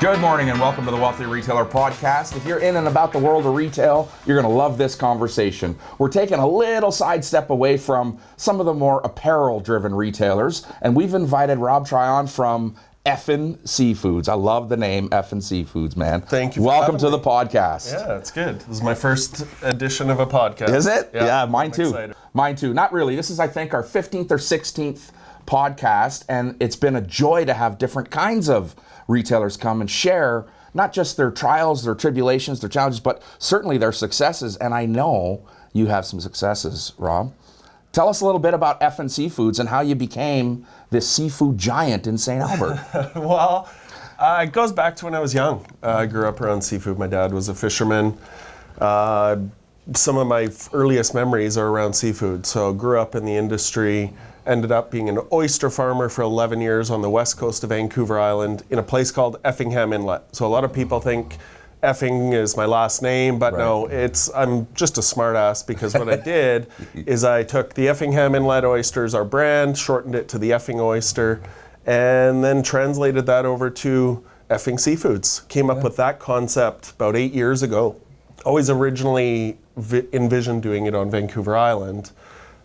Good morning and welcome to the Wealthy Retailer Podcast. If you're in and about the world of retail, you're going to love this conversation. We're taking a little sidestep away from some of the more apparel-driven retailers, and we've invited Rob Tryon from Effing Seafoods. I love the name Effing Seafoods, man. Thank you. Welcome to the podcast. Yeah, it's good. This is my first edition of a podcast. Is it? Yeah, mine I'm too. excited. Mine too. Not really. This is, I think, our 15th or 16th podcast, and it's been a joy to have different kinds of retailers come and share not just their trials, their tribulations, their challenges, but certainly their successes. And I know you have some successes, Rob. Tell us a little bit about Effing Seafoods and how you became this seafood giant in St. Albert. Well, it goes back to when I was young. I grew up around seafood. My dad was a fisherman. Some of my earliest memories are around seafood. So grew up in the industry, ended up being an oyster farmer for 11 years on the west coast of Vancouver Island in a place called Effingham Inlet. So a lot of people think Effing is my last name, but no, I'm just a smart ass because what I did is I took the Effingham Inlet oysters, our brand, shortened it to the Effing oyster, and then translated that over to Effing Seafoods. Came up with that concept about 8 years ago. Always originally envisioned doing it on Vancouver Island.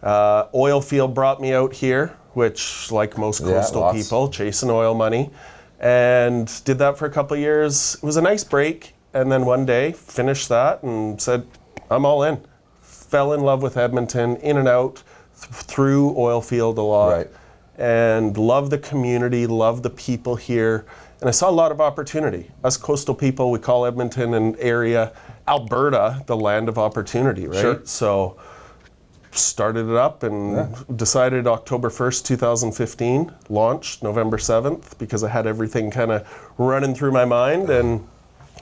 Oil field brought me out here, which, like most coastal people, chasing oil money, and did that for a couple of years. It was a nice break, and then one day finished that and said, I'm all in. Fell in love with Edmonton, in and out, through oil field a lot, and love the community, love the people here, and I saw a lot of opportunity. Us coastal people, we call Edmonton an area, Alberta, the land of opportunity, right? Sure. So started it up and decided October 1st, 2015, launched November 7th because I had everything kind of running through my mind, and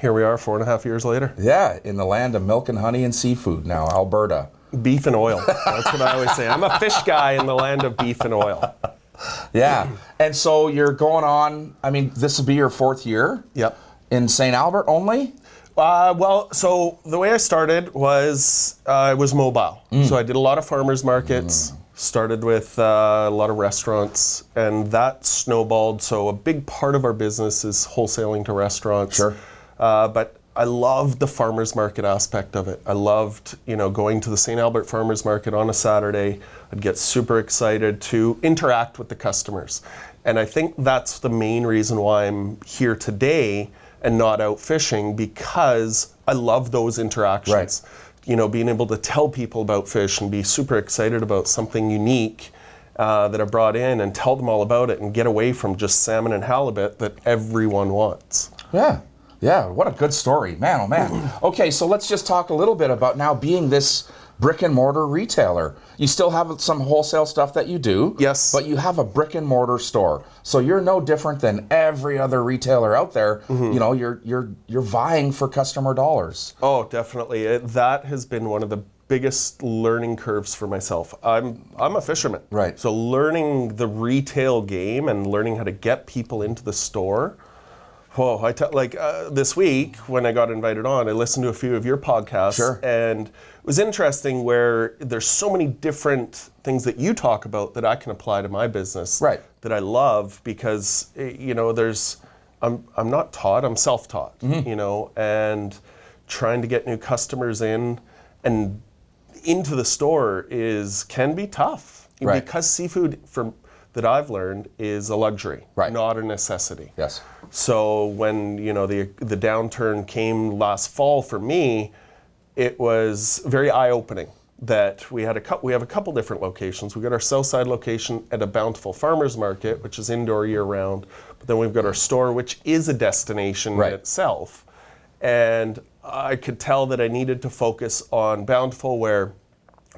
here we are 4.5 years later. Yeah, in the land of milk and honey and seafood now, Alberta. Beef and oil. That's what I always say. I'm a fish guy in the land of beef and oil. Yeah, and so you're going on, I mean, this will be your 4th year? Yep. In St. Albert only? So the way I started was I was mobile. So I did a lot of farmers markets, started with a lot of restaurants, and that snowballed. So a big part of our business is wholesaling to restaurants. Sure. But I loved the farmers market aspect of it. I loved, going to the St. Albert Farmers Market on a Saturday. I'd get super excited to interact with the customers. And I think that's the main reason why I'm here today and not out fishing, because I love those interactions. Right. Being able to tell people about fish and be super excited about something unique that I brought in and tell them all about it and get away from just salmon and halibut that everyone wants. Yeah, what a good story. Man, oh man. Okay, so let's just talk a little bit about now being this brick and mortar retailer. You still have some wholesale stuff that you do. Yes. But you have a brick and mortar store. So you're no different than every other retailer out there. You're vying for customer dollars. Oh, definitely. That has been one of the biggest learning curves for myself. I'm a fisherman. Right. So learning the retail game and learning how to get people into the store. This week when I got invited on, I listened to a few of your podcasts. Sure. And it was interesting where there's so many different things that you talk about that I can apply to my business. Right. That I love because, I'm not taught, I'm self-taught, and trying to get new customers in and into the store can be tough. Right. Because seafood, that I've learned, is a luxury, not a necessity. Yes. So when the downturn came last fall for me, it was very eye-opening that we have a couple different locations. We've got our Southside location at a Bountiful Farmers Market, which is indoor year-round, but then we've got our store, which is a destination in itself. And I could tell that I needed to focus on Bountiful, where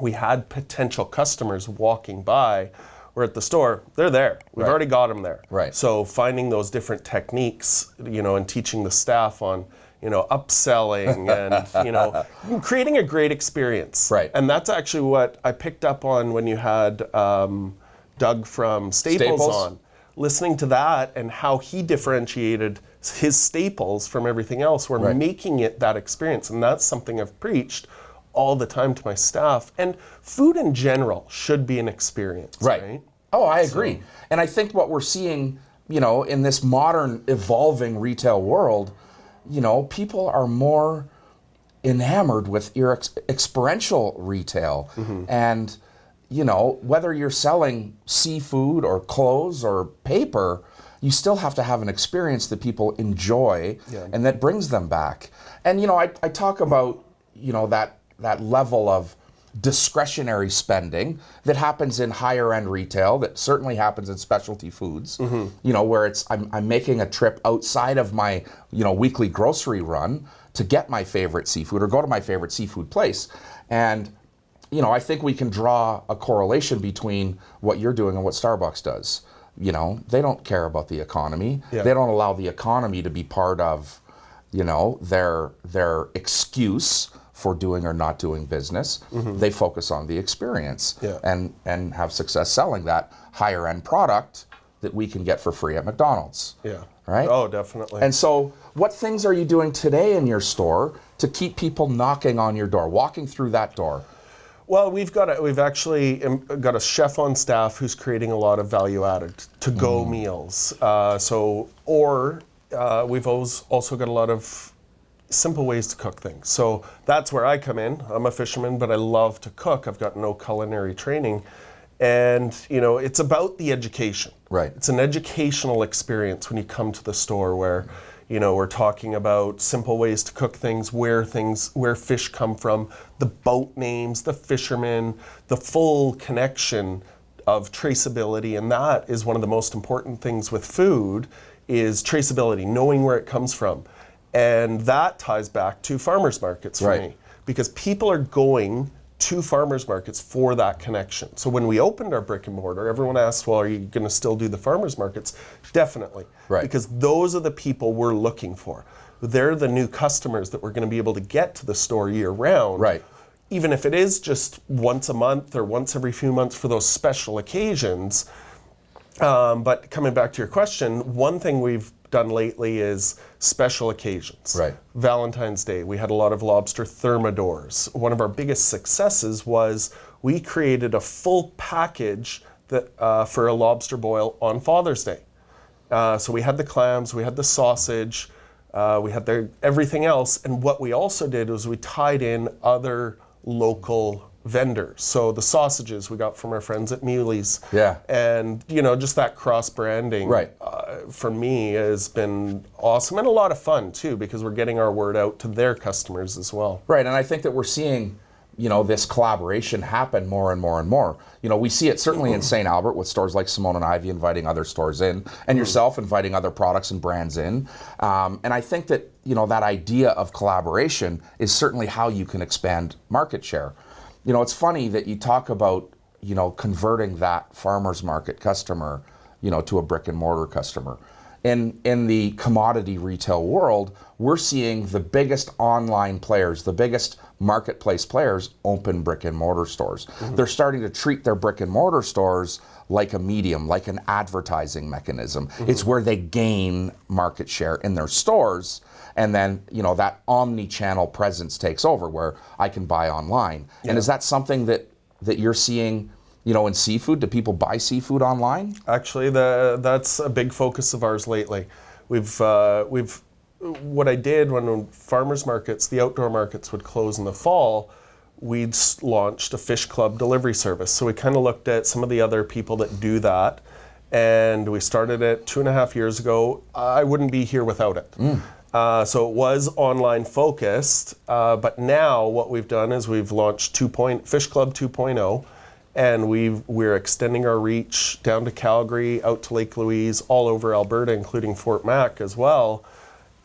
we had potential customers walking by. We're at the store, they're there. We've already got them there. Right. So finding those different techniques, and teaching the staff on, upselling and, creating a great experience. Right. And that's actually what I picked up on when you had Doug from Staples on. Listening to that and how he differentiated his staples from everything else. We're making it that experience. And that's something I've preached all the time to my staff. And food in general should be an experience, right? Oh, I agree. And I think what we're seeing in this modern evolving retail world, people are more enamored with your experiential retail. And, whether you're selling seafood or clothes or paper, you still have to have an experience that people enjoy and that brings them back. And, I talk about, that level of discretionary spending that happens in higher end retail, that certainly happens in specialty foods, where I'm making a trip outside of my, weekly grocery run to get my favorite seafood or go to my favorite seafood place. And, I think we can draw a correlation between what you're doing and what Starbucks does. They don't care about the economy. Yeah. They don't allow the economy to be part of, their excuse for doing or not doing business. They focus on the experience and have success selling that higher end product that we can get for free at McDonald's. Yeah. Right? Oh, definitely. And so what things are you doing today in your store to keep people knocking on your door, walking through that door? Well, we've actually got a chef on staff who's creating a lot of value-added to-go meals. We've also got a lot of simple ways to cook things. So that's where I come in. I'm a fisherman, but I love to cook. I've got no culinary training. And, it's about the education. Right. It's an educational experience when you come to the store where, we're talking about simple ways to cook things, where fish come from, the boat names, the fishermen, the full connection of traceability. And that is one of the most important things with food is traceability, knowing where it comes from. And that ties back to farmers markets for me, because people are going to farmers markets for that connection. So when we opened our brick and mortar, everyone asked, well, are you going to still do the farmers markets? Definitely, because those are the people we're looking for. They're the new customers that we're going to be able to get to the store year round. Right. Even if it is just once a month or once every few months for those special occasions. But coming back to your question, one thing we've done lately is special occasions. Right. Valentine's Day, we had a lot of lobster thermidors. One of our biggest successes was we created a full package that for a lobster boil on Father's Day. So we had the clams, we had the sausage, we had everything else. And what we also did was we tied in other local vendors. So the sausages we got from our friends at Muley's. Yeah. And, just that cross-branding for me has been awesome and a lot of fun too, because we're getting our word out to their customers as well. Right, and I think that we're seeing, this collaboration happen more and more and more. We see it certainly in St. Albert with stores like Simone and Ivy inviting other stores in, and yourself inviting other products and brands in. And I think that, that idea of collaboration is certainly how you can expand market share. It's funny that you talk about, converting that farmer's market customer, to a brick and mortar customer. In the commodity retail world, we're seeing the biggest online players, the biggest marketplace players open brick and mortar stores. They're starting to treat their brick and mortar stores like a medium, like an advertising mechanism. It's where they gain market share in their stores. And then, that omni-channel presence takes over where I can buy online. Yeah. And is that something that you're seeing, in seafood? Do people buy seafood online? Actually, that's a big focus of ours lately. What I did when farmers markets, the outdoor markets would close in the fall, we'd launched a fish club delivery service. So we kind of looked at some of the other people that do that. And we started it 2.5 years ago. I wouldn't be here without it. So it was online focused, but now what we've done is we've launched Fish Club 2.0, and we're extending our reach down to Calgary, out to Lake Louise, all over Alberta, including Fort Mac as well.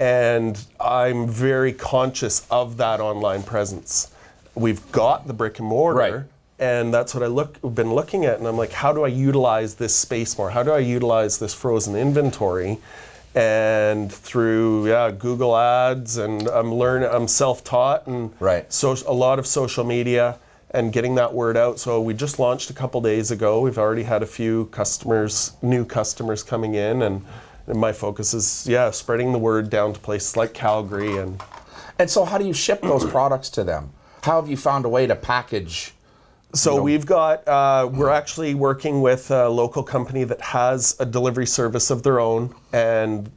And I'm very conscious of that online presence. We've got the brick and mortar, and that's what I've been looking at, and I'm like, how do I utilize this space more? How do I utilize this frozen inventory? And through Google Ads, and I'm self-taught, and a lot of social media and getting that word out. So we just launched a couple days ago. We've already had a few new customers coming in, and my focus is spreading the word down to places like Calgary. And so how do you ship those products to them? How have you found a way to package So we've got, we're actually working with a local company that has a delivery service of their own, and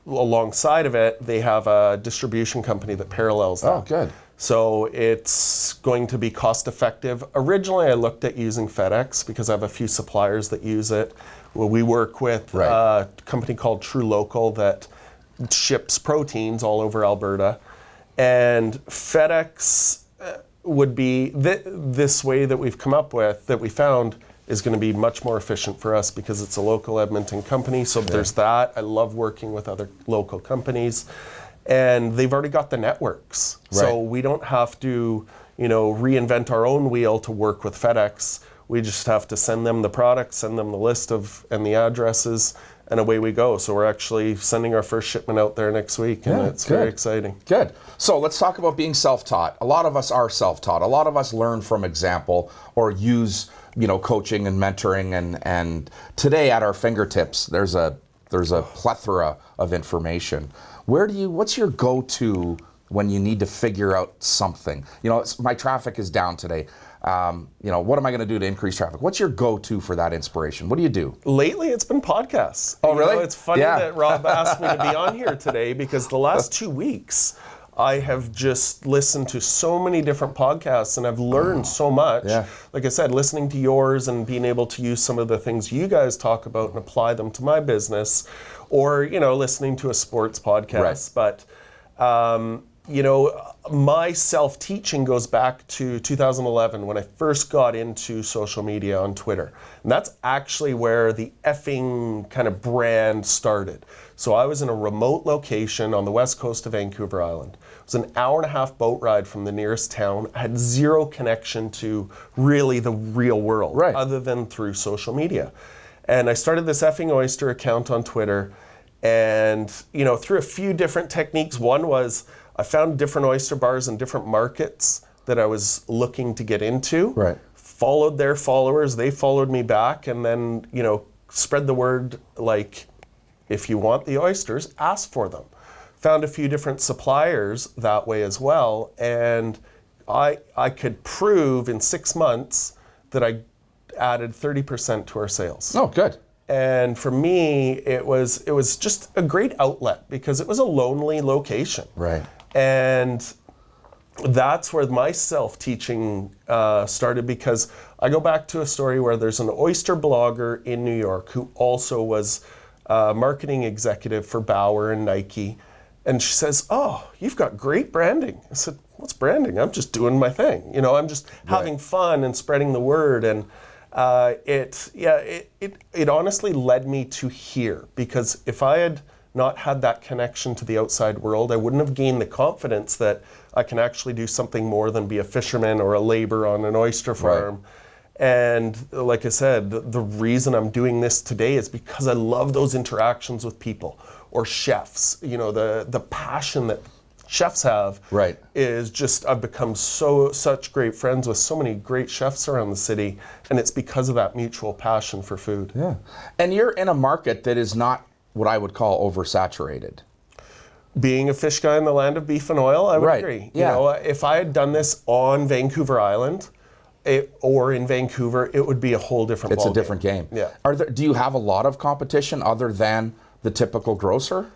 alongside of it, they have a distribution company that parallels that. Oh, good. So it's going to be cost effective. Originally, I looked at using FedEx because I have a few suppliers that use it. Well, we work with a company called True Local that ships proteins all over Alberta. And FedEx would be, this way that we've come up with, that we found, is going to be much more efficient for us because it's a local Edmonton company. So there's that. I love working with other local companies. And they've already got the networks. So we don't have to, reinvent our own wheel to work with FedEx. We just have to send them the products, send them the list and the addresses, and away we go. So we're actually sending our first shipment out there next week, and it's very exciting. Good. So let's talk about being self-taught. A lot of us are self-taught. A lot of us learn from example or use, coaching and mentoring, and today at our fingertips, there's a plethora of information. What's your go-to when you need to figure out something? My traffic is down today. What am I going to do to increase traffic? What's your go-to for that inspiration? What do you do? Lately, it's been podcasts. Oh, really? It's funny that Rob asked me to be on here today because the last 2 weeks, I have just listened to so many different podcasts and I've learned so much. Yeah. Like I said, listening to yours and being able to use some of the things you guys talk about and apply them to my business, or, listening to a sports podcast. But, my self-teaching goes back to 2011 when I first got into social media on Twitter. And that's actually where the effing kind of brand started. So I was in a remote location on the west coast of Vancouver Island. It was an hour-and-a-half boat ride from the nearest town. I had zero connection to really the real world, other than through social media. And I started this Effing Oyster account on Twitter. And, through a few different techniques, one was I found different oyster bars in different markets that I was looking to get into. Followed their followers, they followed me back, and then, spread the word, like, if you want the oysters, ask for them. Found a few different suppliers that way as well, and I could prove in 6 months that I added 30% to our sales. Oh, good. And for me, it was just a great outlet because it was a lonely location. And that's where my self-teaching started, because I go back to a story where there's an oyster blogger in New York who also was a marketing executive for Bauer and Nike. And she says, "Oh, you've got great branding." I said, "What's branding? I'm just doing my thing. I'm just having fun and spreading the word." And it honestly led me to here, because if I had not had that connection to the outside world, I wouldn't have gained the confidence that I can actually do something more than be a fisherman or a laborer on an oyster farm. And like I said, the reason I'm doing this today is because I love those interactions with people or chefs. The passion that chefs have is just, I've become such great friends with so many great chefs around the city, and it's because of that mutual passion for food. And you're in a market that is not what I would call oversaturated. Being a fish guy in the land of beef and oil, I would agree. If I had done this on Vancouver Island or in Vancouver, it would be a whole different ballgame. It's a different game. Do you have a lot of competition other than the typical grocer?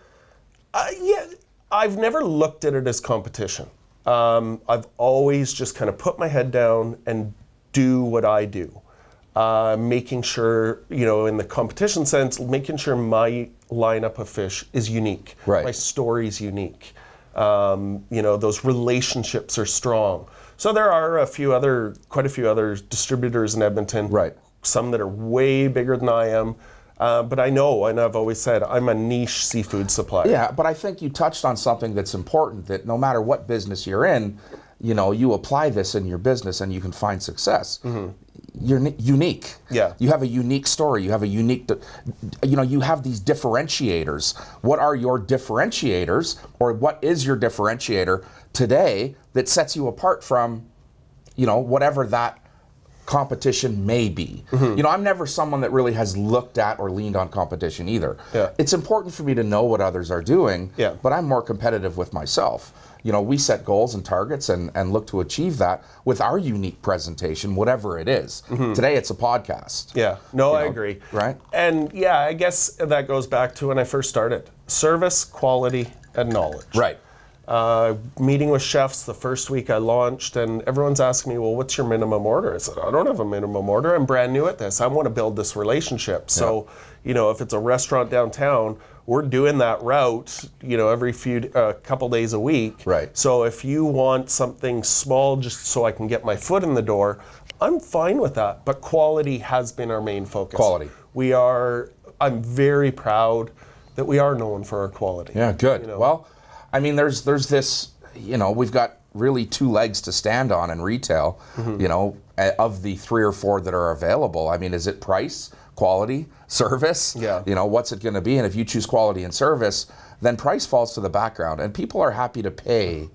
I've never looked at it as competition. I've always just kind of put my head down and do what I do. Making sure, in the competition sense, making sure my lineup of fish is unique. My story's unique. Those relationships are strong. So there are quite a few other distributors in Edmonton. Some that are way bigger than I am. But I know, and I've always said, I'm a niche seafood supplier. Yeah, but I think you touched on something that's important, that no matter what business you're in, you apply this in your business and you can find success. You're unique. You have a unique story. You have a unique, you have these differentiators. What are your differentiators, or what is your differentiator today that sets you apart from, whatever that competition may be. You know, I'm never someone that really has looked at or leaned on competition either. Yeah. It's important for me to know what others are doing, Yeah. but I'm more competitive with myself. You know, we set goals and targets and look to achieve that with our unique presentation, whatever it is. Today it's a podcast. Yeah, no, I know, agree. right? And yeah, I guess that goes back to when I first started. Service, quality, and knowledge. Right. Meeting with chefs the first week I launched, and everyone's asking me, well, what's your minimum order? I said, I don't have a minimum order. I'm brand new at this. I want to build this relationship. So, you know, if it's a restaurant downtown, we're doing that route, you know, every couple days a week. Right. So if you want something small just so I can get my foot in the door, I'm fine with that. But quality has been our main focus. Quality. I'm very proud that we are known for our quality. Yeah, good. You know? Well, I mean, there's this, you know, we've got really two legs to stand on in retail, you know, of the 3 or 4 that are available. I mean, is it price, quality, service? Yeah. You know, what's it going to be? And if you choose quality and service, then price falls to the background. And people are happy to pay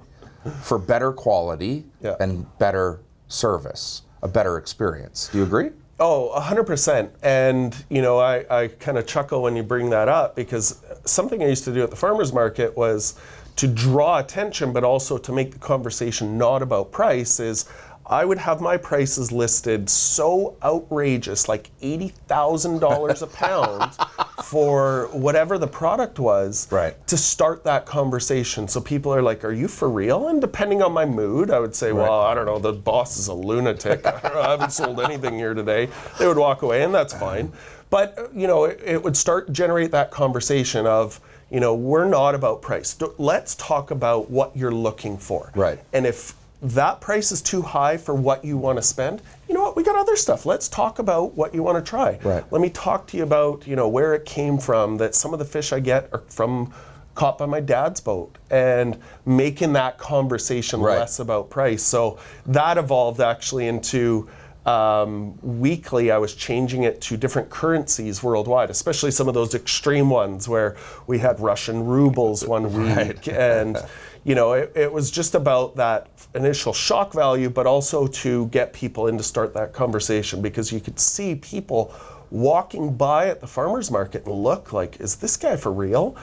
for better quality and better service, a better experience. Do you agree? Oh, 100%. And, you know, I kind of chuckle when you bring that up, because something I used to do at the farmer's market was to draw attention, but also to make the conversation not about price, is I would have my prices listed so outrageous, like $80,000 a pound for whatever the product was, to start that conversation. So people are like, are you for real? And depending on my mood, I would say, well, I don't know, the boss is a lunatic. I haven't sold anything here today. They would walk away, and that's fine. But, you know, it would generate that conversation of, you know, we're not about price. Let's talk about what you're looking for. Right. And if that price is too high for what you want to spend, you know what, we got other stuff. Let's talk about what you want to try. Right. Let me talk to you about, you know, where it came from, that some of the fish I get are caught by my dad's boat, and making that conversation less about price. So that evolved actually into weekly, I was changing it to different currencies worldwide, especially some of those extreme ones where we had Russian rubles one week. And, you know, it was just about that initial shock value, but also to get people in to start that conversation, because you could see people walking by at the farmer's market and look like, is this guy for real?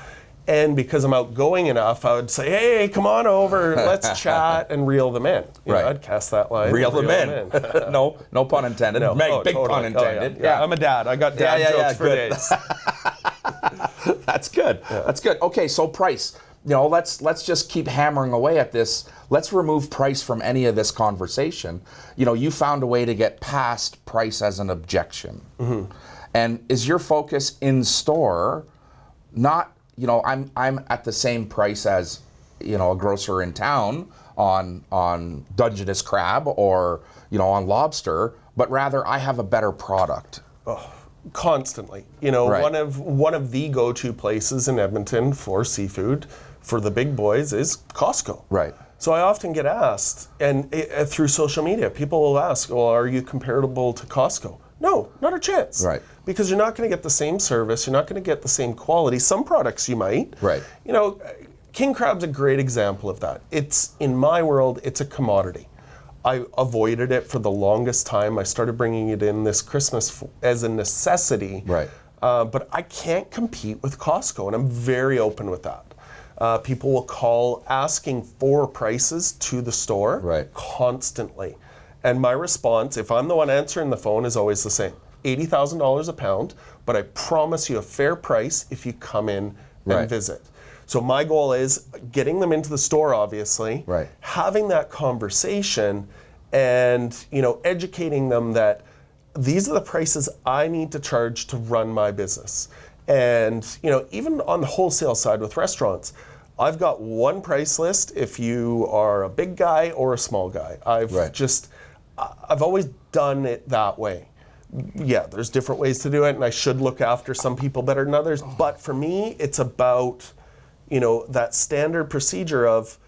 And because I'm outgoing enough, I would say, hey, come on over, let's chat, and reel them in. You know, I'd cast that line. Reel them in. No pun intended. No. Big pun intended. Yeah. I'm a dad. I got dad jokes for days. That's good. That's good. Okay, so price. You know, let's just keep hammering away at this. Let's remove price from any of this conversation. You know, you found a way to get past price as an objection. And is your focus in store, not, you know, I'm at the same price as, you know, a grocer in town on Dungeness crab or, you know, on lobster, but rather I have a better product. Constantly. You know, one of the go-to places in Edmonton for seafood for the big boys is Costco. Right. So I often get asked, and through social media, people will ask, well, are you comparable to Costco? No, not a chance. Right. Because you're not going to get the same service, you're not going to get the same quality. Some products you might. Right. You know, king crab's a great example of that. It's, in my world, it's a commodity. I avoided it for the longest time. I started bringing it in this Christmas as a necessity. Right. But I can't compete with Costco, and I'm very open with that. People will call asking for prices to the store constantly. And my response, if I'm the one answering the phone, is always the same. $80,000 a pound, but I promise you a fair price if you come in and visit. So my goal is getting them into the store, obviously, having that conversation, and, you know, educating them that these are the prices I need to charge to run my business. And, you know, even on the wholesale side with restaurants, I've got one price list if you are a big guy or a small guy. I've always done it that way. Yeah, there's different ways to do it, and I should look after some people better than others. But for me, it's about, you know, that standard procedure of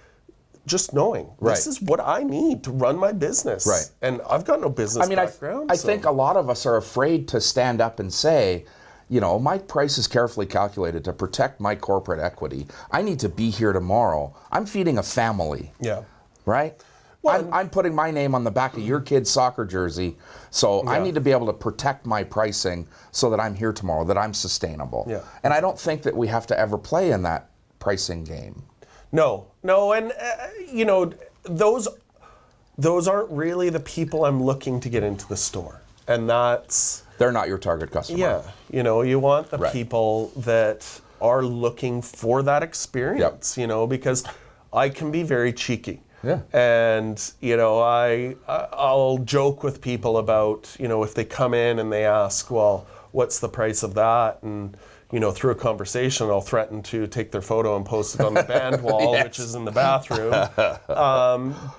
just knowing this is what I need to run my business. Right. And I've got no business background. I think a lot of us are afraid to stand up and say, you know, my price is carefully calculated to protect my corporate equity. I need to be here tomorrow. I'm feeding a family. Yeah. Right? I'm putting my name on the back of your kid's soccer jersey, so I need to be able to protect my pricing so that I'm here tomorrow, that I'm sustainable. Yeah. And I don't think that we have to ever play in that pricing game. No, and you know, those aren't really the people I'm looking to get into the store, and they're not your target customer. Yeah, you know, you want the people that are looking for that experience. You know, because I can be very cheeky. Yeah. And, you know, I'll joke with people about, you know, if they come in and they ask, well, what's the price of that? And, you know, through a conversation, I'll threaten to take their photo and post it on the band wall, which is in the bathroom.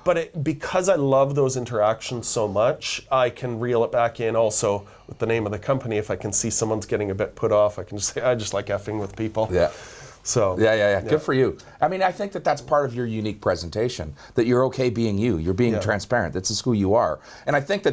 But because I love those interactions so much, I can reel it back in also with the name of the company. If I can see someone's getting a bit put off, I can just say, I just like effing with people. Yeah. So yeah. Good for you. I mean, I think that that's part of your unique presentation, that you're okay being you. You're being transparent. This is who you are. And I think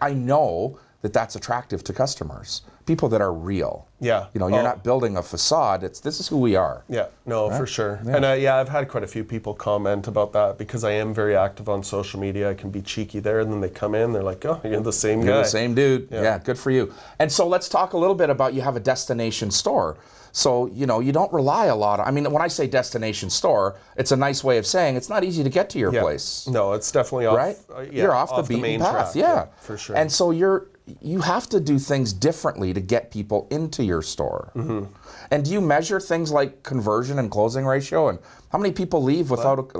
I know that that's attractive to customers. People that are real. Yeah. You know, you're not building a facade. This is who we are. Yeah, no, for sure. Yeah. And I've had quite a few people comment about that because I am very active on social media. I can be cheeky there, and then they come in, they're like, oh, you're the same guy. You're the same dude. Yeah, good for you. And so let's talk a little bit about, you have a destination store. So, you know, you don't rely a lot on, I mean, when I say destination store, it's a nice way of saying it's not easy to get to your place. No, it's definitely off. Right? You're off the beaten main path. track. Yeah, for sure. And so you have to do things differently to get people into your store. Mm-hmm. And do you measure things like conversion and closing ratio, and how many people leave without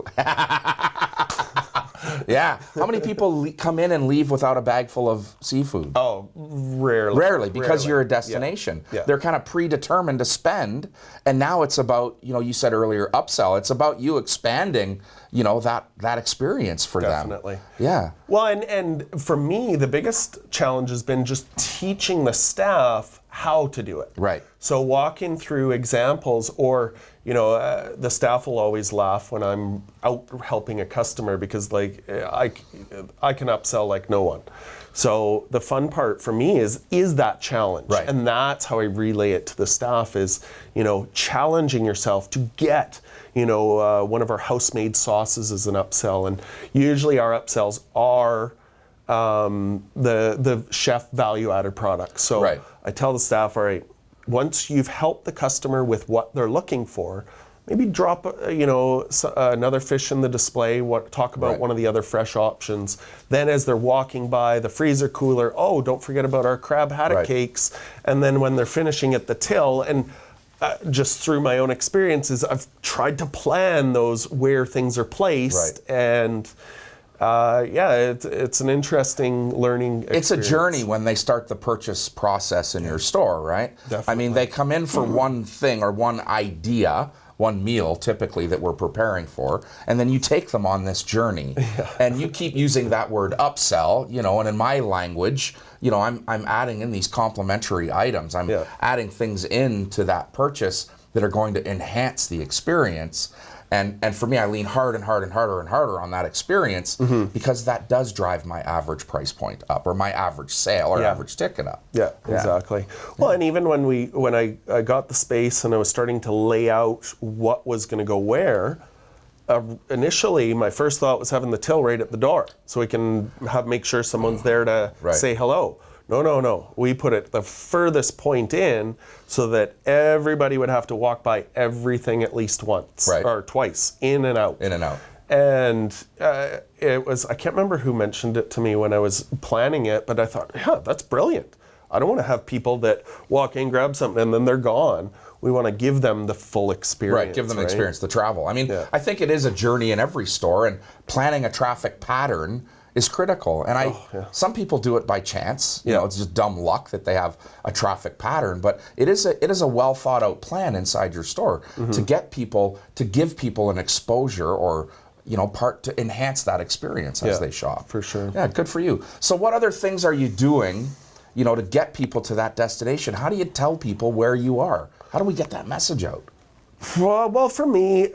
Yeah. How many people come in and leave without a bag full of seafood? Oh, rarely. Rarely, because you're a destination. Yeah. They're kind of predetermined to spend, and now it's about, you know, you said earlier, upsell. It's about you expanding, you know, that experience for them. Definitely. Yeah. Well, and for me, the biggest challenge has been just teaching the staff how to do it. Right. So walking through examples, or, you know, the staff will always laugh when I'm out helping a customer because, like, I can upsell like no one. So the fun part for me is that challenge. Right. And that's how I relay it to the staff is, you know, challenging yourself to get, you know, one of our house-made sauces is an upsell. And usually our upsells are the chef value-added products. So right. I tell the staff, all right, once you've helped the customer with what they're looking for, maybe drop, you know, another fish in the display, talk about right. one of the other fresh options. Then as they're walking by the freezer cooler, oh, don't forget about our crab haddock right. cakes. And then when they're finishing at the till, and just through my own experiences, I've tried to plan those where things are placed. Right. And it's an interesting learning experience. It's a journey when they start the purchase process in your store, right? Definitely. I mean, they come in for one thing or one idea, one meal typically that we're preparing for, and then you take them on this journey. Yeah. And you keep using that word upsell, you know, and in my language, you know, I'm adding in these complementary items. I'm adding things into that purchase that are going to enhance the experience. And for me, I lean hard and harder on that experience because that does drive my average price point up, or my average sale or average ticket up. Yeah, exactly. Well, and even when I got the space and I was starting to lay out what was going to go where, initially my first thought was having the till right at the door so we can make sure someone's there to say hello. No. We put it the furthest point in so that everybody would have to walk by everything at least once or twice, in and out. And it was, I can't remember who mentioned it to me when I was planning it, but I thought, yeah, that's brilliant. I don't want to have people that walk in, grab something, and then they're gone. We want to give them the full experience. Right, give them the experience, the travel. I mean, I think it is a journey in every store, and planning a traffic pattern is critical. And some people do it by chance. You know, it's just dumb luck that they have a traffic pattern. But it is a well thought out plan inside your store to get people, to give people an exposure, or, you know, to enhance that experience as they shop. For sure. Yeah, good for you. So what other things are you doing, you know, to get people to that destination? How do you tell people where you are? How do we get that message out? Well, for me,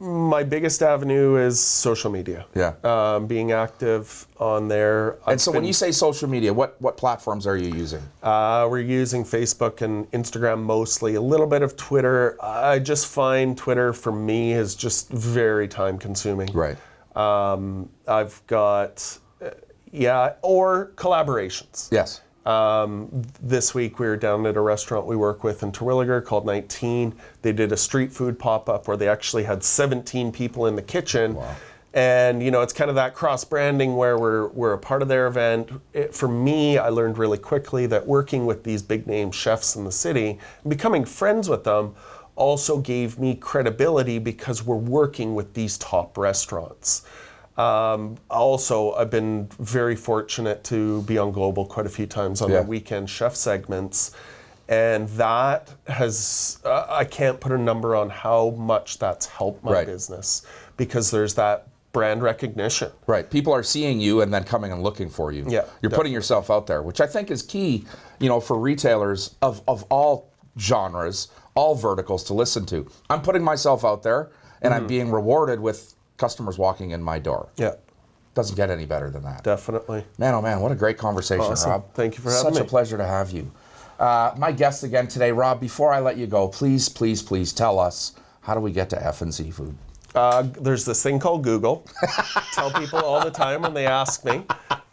my biggest avenue is social media. Yeah. Being active on there. And so when you say social media, what platforms are you using? We're using Facebook and Instagram mostly, a little bit of Twitter. I just find Twitter for me is just very time consuming. Right. I've got, or collaborations. Yes. This week we were down at a restaurant we work with in Terwilliger called 19. They did a street food pop-up where they actually had 17 people in the kitchen. Wow. And it's kind of that cross-branding where we're a part of their event. For me, I learned really quickly that working with these big-name chefs in the city and becoming friends with them also gave me credibility because we're working with these top restaurants. Also, I've been very fortunate to be on Global quite a few times on the weekend chef segments. And that has, I can't put a number on how much that's helped my business, because there's that brand recognition. Right. People are seeing you and then coming and looking for you. Yeah, You're putting yourself out there, which I think is key, for retailers of all genres, all verticals to listen to. I'm putting myself out there and I'm being rewarded with customers walking in my door. Yeah. Doesn't get any better than that. Definitely. Man, oh man, what a great conversation, Awesome. Rob. Thank you for having me. Such a pleasure to have you. My guest again today, Rob, before I let you go, please tell us, how do we get to Effing Seafood? There's this thing called Google. Tell people all the time when they ask me.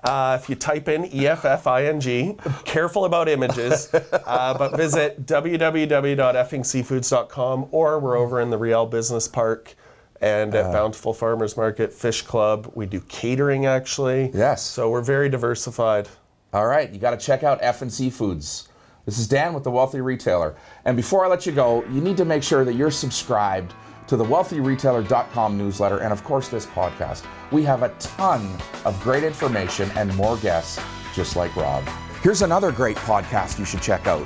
If you type in EFFING, careful about images, but visit www.effingseafoods.com, or we're over in the Riel Business Park and at Bountiful Farmers Market, Fish Club. We do catering, actually. Yes. So we're very diversified. All right, you got to check out Effing Seafoods. This is Dan with The Wealthy Retailer. And before I let you go, you need to make sure that you're subscribed to the wealthyretailer.com newsletter, and of course this podcast. We have a ton of great information and more guests just like Rob. Here's another great podcast you should check out.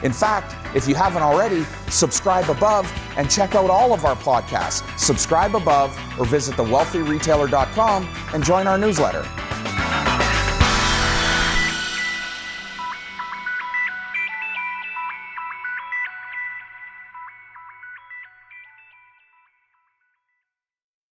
In fact, if you haven't already, subscribe above and check out all of our podcasts. Subscribe above or visit thewealthyretailer.com and join our newsletter.